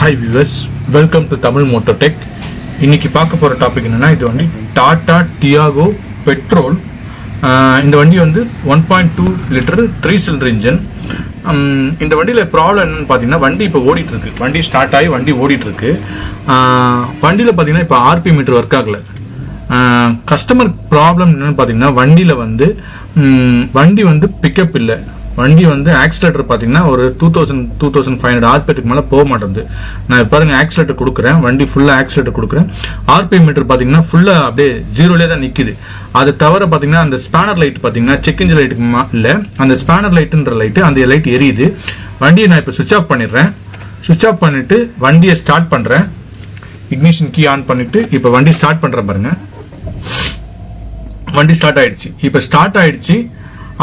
Hi viewers, welcome to Tamil Moto Tech. இன்னைக்கு பார்க்க போற டாபிக் என்னன்னா இது வந்து TATA Tiago Petrol. இந்த வண்டி வந்து 1.2 லிட்டர் 3 சிலிண்டர் இன்ஜின். இந்த வண்டியில ப்ராப்ளம் என்னன்னு பாத்தீங்கன்னா வண்டி இப்போ ஓடிட்டு இருக்கு. வண்டி ஸ்டார்ட் ஆகி வண்டி ஓடிட்டு இருக்கு. வண்டியில பாத்தீங்கன்னா இப்போ ஆர்பி மீட்டர் ஒர்க் ஆகல. கஸ்டமர் ப்ராப்ளம் என்னன்னு பாத்தீங்கன்னா வண்டியில வந்து வண்டி வந்து பிக்கப் இல்லை. வண்டி வந்து ஆக்சிலேட்டர் பாத்தீங்கன்னா ஒரு 2500 ஆர்பிஎத்துக்கு மேல போக மாட்டேங்குது. நான் பாருங்க ஆக்சிலேட்டர் கொடுக்குறேன், வண்டி ஃபுல்லா ஆக்சிலேட்டர் கொடுக்குறேன். ஆர்பி மீட்டர் பாத்தீங்கன்னா ஃபுல்லா அப்படியே ஜீரோலயே தான் நிக்குது. அது தவிர பாத்தீங்கன்னா அந்த ஸ்பேனர் லைட் பாத்தீங்கன்னா செக் இன்ஜின் லைட்டுக்கு இல்ல, அந்த ஸ்பேனர் லைட்ன்ற லைட் அந்த லைட் எரியுது. வண்டியை நான் இப்ப சுவிட்ச் ஆஃப் பண்ணிடுறேன். சுவிட்ச் ஆஃப் பண்ணிட்டு வண்டியை ஸ்டார்ட் பண்றேன். இக்னிஷன் கீ ஆன் பண்ணிட்டு இப்ப வண்டி ஸ்டார்ட் பண்றேன் பாருங்க. வண்டி ஸ்டார்ட் ஆயிடுச்சு. இப்ப ஸ்டார்ட் ஆயிடுச்சு.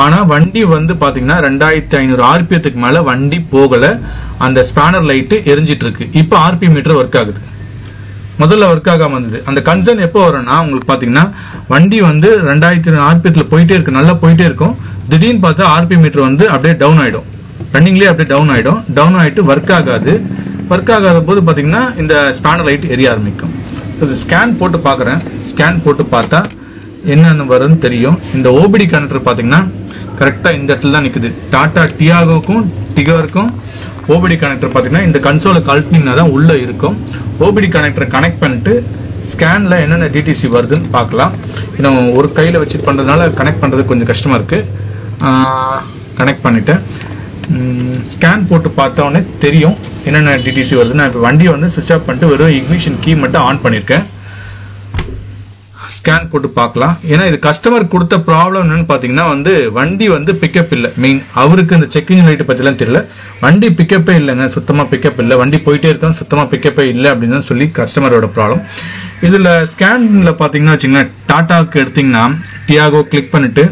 ஆனா வண்டி வந்து பாத்தீங்கன்னா 2500 ஆர்பிஎத்துக்கு மேல வண்டி போகல. அந்த ஸ்பேனர் லைட் எரிஞ்சிட்டு இருக்கு. இப்ப ஆர்பி மீட்டர் ஒர்க் ஆகுது. முதல்ல ஒர்க் ஆகாம வந்தது. அந்த கன்சர்ன் எப்போ வரும்னா உங்களுக்கு பாத்தீங்கன்னா வண்டி வந்து 2500 ஆர்பிஎத்துல போயிட்டே இருக்கு, நல்லா போயிட்டே இருக்கும். திடீர்னு பார்த்தா ஆர்பி மீட்டர் வந்து அப்படியே டவுன் ஆயிடும். ரன்னிங்லயே அப்படியே டவுன் ஆயிடும். டவுன் ஆயிட்டு ஒர்க் ஆகாது. ஒர்க் ஆகாத போது பாத்தீங்கன்னா இந்த ஸ்பேனர் லைட் எரிய ஆரம்பிக்கும். ஸ்கேன் போட்டு பாக்குறேன். ஸ்கேன் போட்டு பார்த்தா என்னன்னு வரும்னு தெரியும். இந்த ஓபிடி கனெக்டர் பாத்தீங்கன்னா கரெக்டா இந்த இடத்துல தான் நிக்குது. டாடா டியாகோக்கும் டிகருக்கும் ஓபிடி கனெக்டர் பாத்தீங்கன்னா இந்த கன்சோலை கழட்டினா தான் உள்ள இருக்கும். ஓபிடி கனெக்டரை கனெக்ட் பண்ணிட்டு ஸ்கேன்ல என்னென்ன டிடிசி வருதுன்னு பார்க்கலாம். இன்னும் ஒரு கையில வச்சு பண்றதுனால கனெக்ட் பண்றது கொஞ்சம் கஷ்டமா இருக்கு. கனெக்ட் பண்ணிட்டேன். ஸ்கேன் போட்டு பார்த்த உடனே தெரியும் என்னென்ன டிடிசி வருது. நான் இப்போ வண்டியை வந்து சுவிட்ச் ஆஃப் பண்ணிட்டு வெறும் இக்னிஷன் கீ மட்டும் ஆன் பண்ணிருக்கேன். ஸ்கேன் போட்டு பார்க்கலாம். ஏன்னா இது கஸ்டமர் கொடுத்த ப்ராப்ளம் என்னன்னு பாத்தீங்கன்னா வந்து வண்டி வந்து பிக்கப் இல்லை. மெயின் அவருக்கு இந்த செக் இன்ஜின் லைட் பத்திலாம் தெரியல. வண்டி பிக்கப்பே இல்லைங்க, சுத்தமா பிக்கப் இல்லை. வண்டி போயிட்டே இருக்கும், சுத்தமா பிக்கப்பே இல்லை அப்படின்னு சொல்லி கஸ்டமரோட ப்ராப்ளம். இதுல ஸ்கேன்ல பாத்தீங்கன்னா வச்சுங்களேன், டாட்டாவுக்கு எடுத்தீங்கன்னா டியாகோ கிளிக் பண்ணிட்டு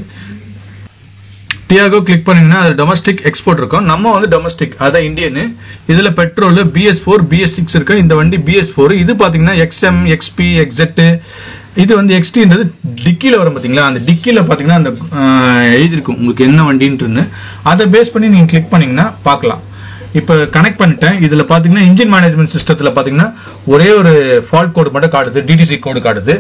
டியாகோ கிளிக் பண்ணீங்கன்னா அது டொமஸ்டிக் எக்ஸ்போர்ட் இருக்கும். நம்ம வந்து டொமஸ்டிக், அதான் இந்தியன். இதுல பெட்ரோல் BS4 BS6 இருக்கு. இந்த வண்டி BS4. இது பாத்தீங்கன்னா XM XP XZ. இது வந்து XTன்றது டிக்கில வரும் பாத்தீங்களா. அந்த டிக்கில பாத்தீங்கன்னா அந்த எழுதிருக்கும் உங்களுக்கு என்ன வண்டின்னு. அதை பேஸ் பண்ணி நீங்க கிளிக் பண்ணீங்கன்னா பார்க்கலாம். இப்ப கனெக்ட் பண்ணிட்டேன். இதுல பாத்தீங்கன்னா இன்ஜின் மேனேஜ்மெண்ட் சிஸ்டத்துல பாத்தீங்கன்னா ஒரே ஒரு ஃபால்ட் கோடு மட்டும் காட்டுது, DTC கோடு காட்டுது.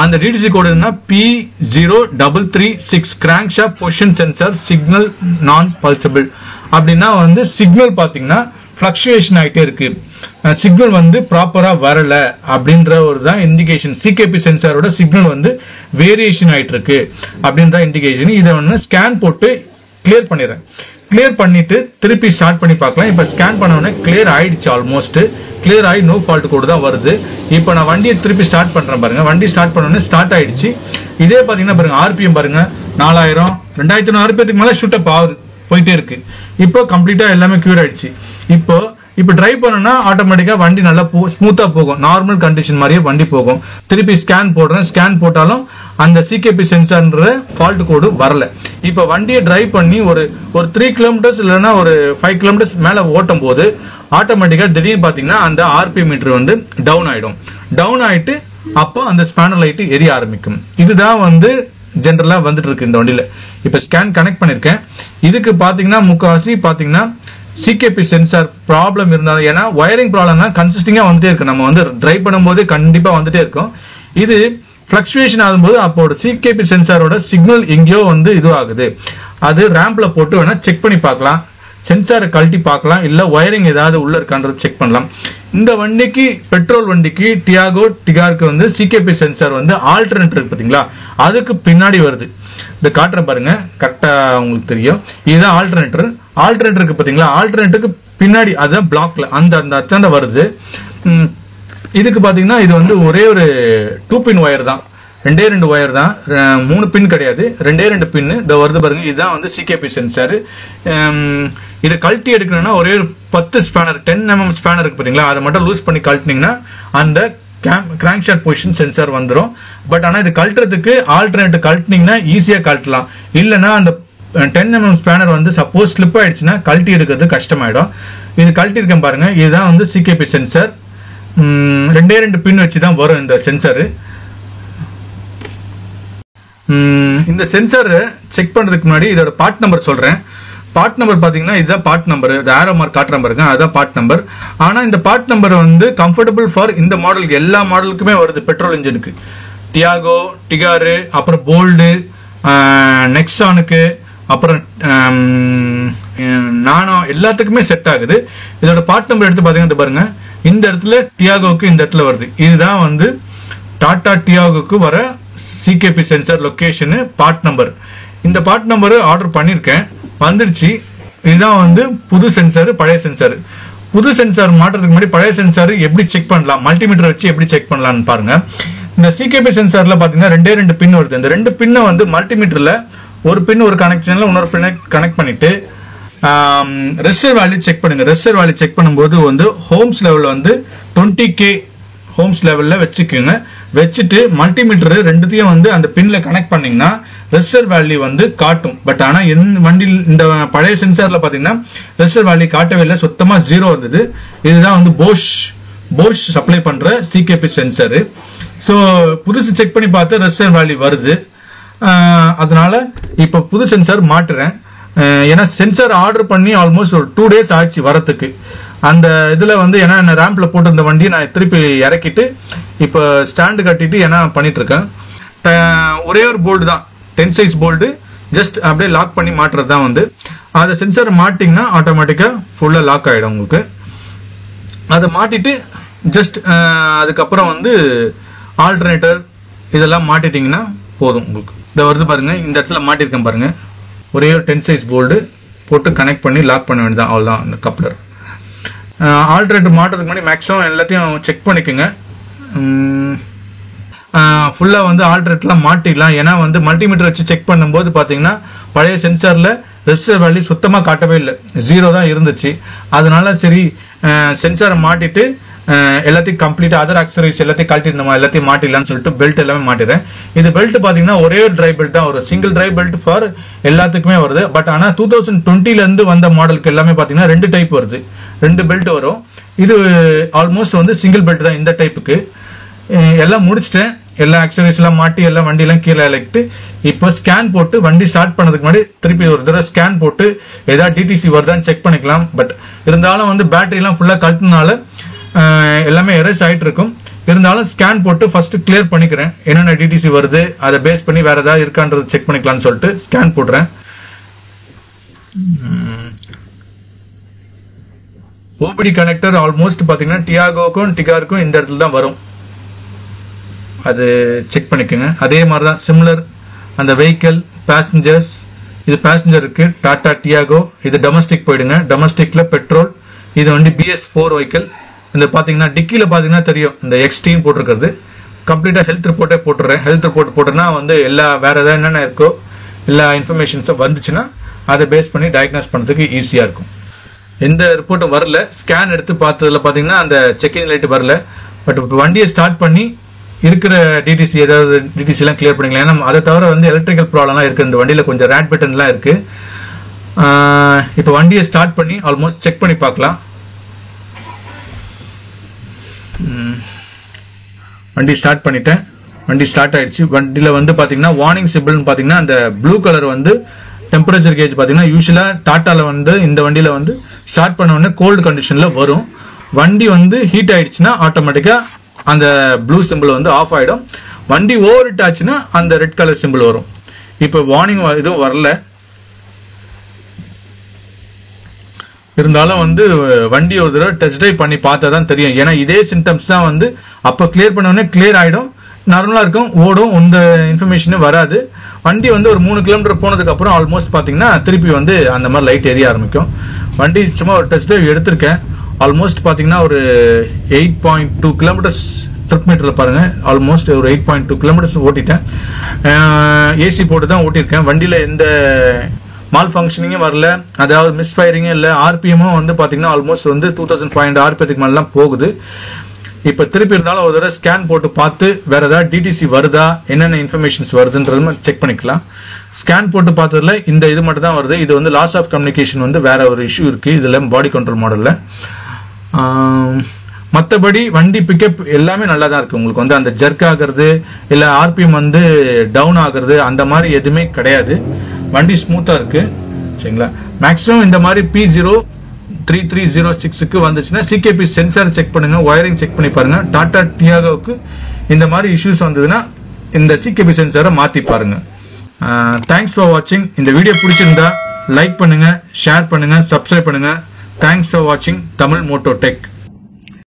அந்த DTC கோடு என்ன, P0336 Crankshaft Position Sensor Signal Non Pulsable. அப்படின்னா வந்து சிக்னல் பாத்தீங்கன்னா fluctuation ஆயிட்டே இருக்கு, சிக்னல் வந்து ப்ராப்பரா வரல அப்படின்ற ஒரு தான் இண்டிகேஷன். CKP சென்சாரோட சிக்னல் வந்து வேரியேஷன் ஆயிட்டு இருக்கு அப்படின்ற இண்டிகேஷன். இதை வந்து ஸ்கேன் போட்டு கிளியர் பண்ணிடுறேன். கிளியர் பண்ணிட்டு திருப்பி ஸ்டார்ட் பண்ணி பார்க்கலாம். இப்ப ஸ்கேன் பண்ண உடனே கிளியர் ஆயிடுச்சு. ஆல்மோஸ்ட் கிளியர் ஆகி நோ ஃபால்ட் கோடு தான் வருது. இப்போ நான் வண்டியை திருப்பி ஸ்டார்ட் பண்றேன் பாருங்க. வண்டி ஸ்டார்ட் பண்ண உடனே ஸ்டார்ட் ஆயிடுச்சு. இதே பாத்தீங்கன்னா பாருங்க ஆர்பிஎம் பாருங்க 4000 2500 ஆர்பிஎத்துக்கு மேல ஷூட் அப் ஆகுது, போயிட்டே இருக்கு. இப்போ கம்ப்ளீட்டா எல்லாமே கியூர் ஆயிடுச்சு. இப்போ டிரைவ் பண்ணனா ஆட்டோமேட்டிக்கா வண்டி நல்லா ஸ்மூத்தா போகும். நார்மல் கண்டிஷன் மாதிரியே வண்டி போகும். திருப்பி ஸ்கேன் போடுறேன். ஸ்கேன் போட்டாலும் அந்த CKP சென்சார்ன்ற ஃபால்ட் கோடு வரல. இப்ப வண்டியை டிரைவ் பண்ணி ஒரு 3 கிலோமீட்டர்ஸ் இல்லைன்னா ஒரு 5 கிலோமீட்டர்ஸ் மேல ஓட்டும் போது ஆட்டோமேட்டிக்கா திடீர்னு பாத்தீங்கன்னா அந்த ஆர்பி மீட்டர் வந்து டவுன் ஆயிடும். டவுன் ஆயிட்டு அப்போ அந்த ஸ்பேனர் லைட் எரிய ஆரம்பிக்கும். இதுதான் வந்து ஜெனரலா வந்துட்டு இருக்கு இந்த வண்டியில. இப்ப ஸ்கேன் கனெக்ட் பண்ணிருக்கேன். இதுக்கு பாத்தீங்கன்னா முக்காவாசி பாத்தீங்கன்னா CKP சென்சார் ப்ராப்ளம் இருந்தாலும், ஏன்னா வயரிங் ப்ராப்ளம்னா கன்சிஸ்டிங்கா வந்துட்டே இருக்கு. நம்ம வந்து டிரைவ் பண்ணும்போது கண்டிப்பா வந்துட்டே இருக்கும். இது பிளக்சுவேஷன் ஆகும்போது அப்போட CKP சென்சாரோட சிக்னல் எங்கேயோ வந்து இது ஆகுது. அது ரேம்ப்ல போட்டு வேணா செக் பண்ணி பார்க்கலாம். சென்சாரை கழட்டி பார்க்கலாம், இல்ல வயரிங் ஏதாவது உள்ள இருக்கான்றது செக் பண்ணலாம். இந்த வண்டிக்கு பெட்ரோல் வண்டிக்கு டிகாருக்கு வந்து CKP சென்சார் வந்து ஆல்டர்னேட்டர் இருக்கு பாத்தீங்களா, அதுக்கு பின்னாடி வருது. இந்த காட்டுற பாருங்க, கரெக்டா உங்களுக்கு தெரியும். இதுதான் ஆல்டர்னேட்டர். ஆல்டர்னேட்டருக்கு பாத்தீங்களா, ஆல்டர்னேட்டருக்கு பின்னாடி அதுதான் பிளாக்ல அந்த அச்சாண்ட வருது. இதுக்கு பாத்தீங்கன்னா இது வந்து ஒரே ஒரு 2 பின் ஒயர் தான், 2 ஒயர் தான், 3 பின் கிடையாது, 2 பின் இந்த வருது பாருங்க. இதுதான் வந்து CKP சென்சார். இதை கழட்டி எடுக்கணும்னா ஒரே ஒரு 10 ஸ்பேனர் 10 mm ஸ்பேனர் இருக்கு பாத்தீங்களா, அதை மட்டும் லூஸ் பண்ணி கழட்டினீங்கன்னா அந்த Crankshaft Position Sensor வந்துடும். பட் ஆனா இது கழட்டுறதுக்கு ஆல்டர்னேட்டிவ் கழட்டினீங்கன்னா ஈஸியா கழட்டலாம். இல்லைன்னா அந்த 10 mm ஸ்பேனர் வந்து சப்போஸ் ஸ்லிப் ஆயிடுச்சுன்னா கழட்டி எடுக்கிறது கஷ்டமாயிடும். இது கழட்டி இருக்கேன் பாருங்க. இதுதான் வந்து CKP சென்சார். 2 பின் வச்சுதான் வரும் இந்த சென்சார். இந்த சென்சார் செக் பண்றதுக்கு முன்னாடி இதோட பார்ட் நம்பர் சொல்றேன். பார்ட் நம்பர் பாத்தீங்கன்னா இதுதான் பார்ட் நம்பர், இந்த ஆரோ மார்க் காட்டுற பாருங்க, அதுதான் பார்ட் நம்பர். ஆனா இந்த பார்ட் நம்பர் வந்து கம்ஃபர்டபிள் ஃபார் இந்த மாடலுக்கு, எல்லா மாடலுக்குமே வருது. பெட்ரோல் இன்ஜினுக்கு, டியாகோ, டிகாரு, அப்புறம் போல்டு, நெக்ஸானுக்கு, அப்புறம் நானோ, எல்லாத்துக்குமே செட் ஆகுது. இதோட பார்ட் நம்பர் எடுத்து பாத்தீங்கன்னா பாருங்க, இந்த இடத்துல டியாகோக்கு இந்த இடத்துல வருது. இதுதான் வந்து டாடா டியாகோக்கு வர CKP sensor location part number. இந்த பார்ட் நம்பர் ஆர்டர் பண்ணிருக்கேன், வந்துருச்சு. இதுதான் வந்து புது சென்சார், பழைய சென்சார். புது சென்சார் மாற்றத்துக்கு முன்னாடி பழைய சென்சார் எப்படி செக் பண்ணலாம், மல்டிமீட்டர் வச்சு எப்படி செக் பண்ணலாம்னு பாருங்க. இந்த சிகேபி சென்சார்ல பாத்தீங்கன்னா ரெண்டு பின் வருது. இந்த 2 பின்னை வந்து மல்டிமீட்டர்ல ஒரு பின் ஒரு கனெக்ஷன்ல இன்னொரு பின்னை கனெக்ட் பண்ணிட்டு ரெசிஸ்டர் வேல்யூ செக் பண்ணுங்க. ரெசிஸ்டர் வேல்யூ செக் பண்ணும்போது வந்து ஹோம்ஸ் லெவல்ல வந்து 20K ஹோம்ஸ் லெவல்ல வச்சுக்கோங்க. வச்சுட்டு மல்டிமீட்டர் ரெண்டுத்தையும் வந்து அந்த பின்ல கனெக்ட் பண்ணீங்கன்னா ரெசிஸ்டர் வேல்யூ வந்து காட்டும். பட் ஆனா வண்டியில் இந்த பழைய சென்சார்ல பாத்தீங்கன்னா ரெசிஸ்டர் வேல்யூ காட்டவே இல்லை, சுத்தமா 0 இருந்தது. இதுதான் வந்து போஷ் சப்ளை பண்ற சிகேபி சென்சார். சோ புதுசு செக் பண்ணி பார்த்து ரெசிஸ்டர் வேல்யூ வருது. அதனால இப்ப புது சென்சார் மாட்டுறேன். ஏன்னா சென்சார் ஆர்டர் பண்ணி ஆல்மோஸ்ட் ஒரு 2 days ஆச்சு வரத்துக்கு. அந்த இதுல வந்து ஏன்னா ரேம்ப்ல போட்டு இந்த வண்டியை நான் திருப்பி இறக்கிட்டு இப்ப ஸ்டாண்டு கட்டிட்டு ஏன்னா பண்ணிட்டு இருக்கேன். ஒரே ஒரு போல்டு தான், 10 சைஸ் போல்டு, ஜஸ்ட் அப்படியே லாக் பண்ணி மாட்டுறது தான். வந்து அதை சென்சார் மாட்டிங்கன்னா ஆட்டோமேட்டிக்கா ஃபுல்லா லாக் ஆயிடும் உங்களுக்கு. அதை மாட்டிட்டு ஜஸ்ட் அதுக்கப்புறம் வந்து ஆல்டர்னேட்டர் இதெல்லாம் மாட்டிட்டீங்கன்னா போதும் உங்களுக்கு. இதை வருது பாருங்க, இந்த இடத்துல மாட்டிருக்கேன் பாருங்க. ஒரே ஒரு 10 சைஸ் போல்டு போட்டு கனெக்ட் பண்ணி லாக் பண்ண வேண்டியதான், அவ்வளவுதான். அந்த கப்ளர் ஆல்டர்னேட்டர் மாட்டுறதுக்கு முன்னாடி மேக்ஸிமம் எல்லாத்தையும் செக் பண்ணிக்கோங்க. ஃபுல்லா வந்து ஆல்டர்னேட்டர்லாம் மாட்டிடலாம். ஏன்னா வந்து மல்டிமீட்டர் வச்சு செக் பண்ணும்போது பாத்தீங்கன்னா பழைய சென்சார்ல ரெசிஸ்டர் வேல்யூ சுத்தமா காட்டவே இல்லை, 0 தான் இருந்துச்சு. அதனால சரி சென்சாரை மாட்டிட்டு எல்லாத்தையும் கம்ப்ளீட்டா அதர் அக்சசரிஸ் எல்லாத்தையும் கழட்டி நம்ம எல்லாத்தையும் மாட்டிடலாம்னு சொல்லிட்டு பெல்ட் எல்லாமே மாட்டிடுறேன். இது பெல்ட் பாத்தீங்கன்னா ஒரே ஒரு டிரை பெல்ட் தான் வரும், சிங்கிள் டிரை பெல்ட் ஃபார் எல்லாத்துக்குமே வருது. பட் ஆனா 2020ல இருந்து வந்த மாடலுக்கு எல்லாமே பாத்தீங்கன்னா 2 டைப் வருது, 2 பெல்ட் வரும். இது ஆல்மோஸ்ட் வந்து சிங்கிள் பெல்ட் தான் இந்த டைப்புக்கு. எல்லாம் முடிச்சிட்டேன், எல்லா அக்சசரிஸ் எல்லாம் மாட்டி எல்லாம் வண்டி எல்லாம் கீழே இறக்கிட்டு இப்போ ஸ்கேன் போட்டு வண்டி ஸ்டார்ட் பண்ணதுக்கு முன்னாடி திருப்பி ஒரு தடவை ஸ்கேன் போட்டு ஏதாவது டிடிசி வருதான்னு செக் பண்ணிக்கலாம். பட் இருந்தாலும் வந்து பேட்டரி எல்லாம் ஃபுல்லா கழட்டினால எல்லாமே எரேஸ் ஆயிட்டு இருக்கும். இருந்தாலும் ஸ்கேன் போட்டு ஃபர்ஸ்ட் கிளியர் பண்ணிக்கிறேன், என்னென்ன டிடிசி வருது அதை பேஸ் பண்ணி வேற ஏதாவது இருக்கான்றது செக் பண்ணிக்கலாம்னு சொல்லிட்டு ஸ்கேன் போடுறேன். ஓபிடி கனெக்டர் ஆல்மோஸ்ட் பாத்தீங்கன்னா டியாகோக்கும் டிகாருக்கும் இந்த இடத்துல தான் வரும், அது செக் பண்ணிக்கோங்க. அதே மாதிரிதான் சிமிலர் அந்த வெஹிக்கிள் பேசஞ்சர்ஸ், இது பேசஞ்சர் இருக்கு டாடா டியாகோ, இது டொமஸ்டிக் போயிடுங்க. டொமஸ்டிக்ல பெட்ரோல், இது வந்து BS4 வெஹிக்கிள். இந்த பாத்தீங்கன்னா டிக்கில பாத்தீங்கன்னா தெரியும் இந்த எக்ஸ்டீன் போட்டிருக்கிறது. கம்ப்ளீட்டா ஹெல்த் ரிப்போர்ட்டே போட்டுறேன். ஹெல்த் ரிப்போர்ட் போட்டோன்னா வந்து எல்லா வேற ஏதாவது என்னென்ன இருக்கோ எல்லா இன்ஃபர்மேஷன்ஸும் வந்துச்சுன்னா அதை பேஸ் பண்ணி டயக்னோஸ் பண்றதுக்கு ஈஸியா இருக்கும். எந்த ரிப்போர்ட்டும் வரல, ஸ்கேன் எடுத்து பார்த்ததுல பாத்தீங்கன்னா அந்த செக்கிங் லைட் வரல. பட் வண்டியை ஸ்டார்ட் பண்ணி இருக்கிற டிடிசி ஏதாவது டிடிசி எல்லாம் கிளியர் பண்ணிக்கலாம். ஏன்னா அதை தவிர வந்து எலக்ட்ரிக்கல் ப்ராப்ளம்லாம் இருக்கு இந்த வண்டியில, கொஞ்சம் ரேட் பட்டன்லாம் இருக்கு. இப்போ வண்டியை ஸ்டார்ட் பண்ணி ஆல்மோஸ்ட் செக் பண்ணி பார்க்கலாம். வண்டி ஸ்டார்ட் பண்ணிட்டேன், வண்டி ஸ்டார்ட் ஆயிடுச்சு. வண்டியில வந்து பாத்தீங்கன்னா வார்னிங் சிம்பிள்னு பாத்தீங்கன்னா அந்த ப்ளூ கலர் வந்து டெம்பரேச்சர் கேஜ் பாத்தீங்கன்னா யூஸ்வலா டாட்டால வந்து இந்த வண்டியில வந்து ஸ்டார்ட் பண்ண உடனே கோல்டு கண்டிஷன்ல வரும். வண்டி வந்து ஹீட் ஆயிடுச்சுன்னா ஆட்டோமேட்டிக்கா அந்த ப்ளூ சிம்பிள் வந்து ஆஃப் ஆயிடும். வண்டி ஓவர் ஹீட் ஆச்சுன்னா அந்த ரெட் கலர் சிம்பிள் வரும். இப்ப வார்னிங் எதுவும் வரல, இருந்தாலும் வந்து வண்டி ஒரு தடவை டெஸ்ட் ட்ரைவ் பண்ணி பார்த்தா தான் தெரியும். ஏன்னா இதே சிம்டம்ஸ் தான் வந்து அப்ப கிளியர் பண்ண உடனே கிளியர் ஆயிடும், நார்மலா இருக்கும், ஓடும், எந்த இன்ஃபர்மேஷனும் வராது. வண்டி வந்து ஒரு 3 கிலோமீட்டர் போனதுக்கு அப்புறம் ஆல்மோஸ்ட் பாத்தீங்கன்னா திருப்பி வந்து அந்த மாதிரி லைட் எரிய ஆரம்பிக்கும். வண்டி சும்மா ஒரு டெஸ்ட் ட்ரைவ் எடுத்திருக்கேன். ஆல்மோஸ்ட் பாத்தீங்கன்னா ஒரு 8.2 கிலோமீட்டர்ஸ் ட்ரிப் மீட்டர்ல பாருங்க, ஆல்மோஸ்ட் ஒரு 8.2 கிலோமீட்டர்ஸ் ஓட்டிட்டேன். ஏசி போட்டு தான் ஓட்டிருக்கேன். வண்டியில எந்த மால் ஃபங்க்ஷனிங்கும் வரல, அதாவது மிஸ்ஃபயரிங்கும் இல்ல. ஆர்பிஎம்மும் வந்து பாத்தீங்கன்னா ஆல்மோஸ்ட் வந்து 2500 ஆர்பிஎத்துக்கு மேல போகுது. இப்ப திருப்பி இருந்தாலும் ஒரு தடவை ஸ்கேன் போட்டு பார்த்து வேற ஏதாவது டிடிசி வருதா, என்னென்ன இன்ஃபர்மேஷன்ஸ் வருதுன்றது செக் பண்ணிக்கலாம். ஸ்கேன் போட்டு பார்த்ததுல இந்த இது மட்டும் தான் வருது. இது வந்து லாஸ் ஆஃப் கம்யூனிகேஷன் வந்து வேற ஒரு இஷ்யூ இருக்கு இதுல பாடி கண்ட்ரோல் மாடல்ல. மற்றபடி வண்டி பிக்கப் எல்லாமே நல்லா தான் இருக்கு. உங்களுக்கு வந்து அந்த ஜர்க் ஆகுறது இல்ல ஆர்பிஎம் வந்து டவுன் ஆகுறது அந்த மாதிரி எதுவுமே கிடையாது. வண்டி ஸ்மூத்தா இருக்கு, சரிங்களா. மேக்ஸிமம் இந்த மாதிரி P0336 க்கு வந்துச்சுன்னா CKP சென்சார் செக் பண்ணுங்க, வயரிங் செக் பண்ணி பாருங்க. டாடா டியாகோக்கு இந்த மாதிரி இஷ்யூஸ் வந்ததுன்னா இந்த CKP சென்சாரை மாத்தி பாருங்க. தேங்க்ஸ் ஃபார் வாட்சிங். இந்த வீடியோ பிடிச்சிருந்தா லைக் பண்ணுங்க, ஷேர் பண்ணுங்க, சப்ஸ்கிரைப் பண்ணுங்க. தேங்க்ஸ் ஃபார் வாட்சிங் தமிழ் மோட்டோ டெக்.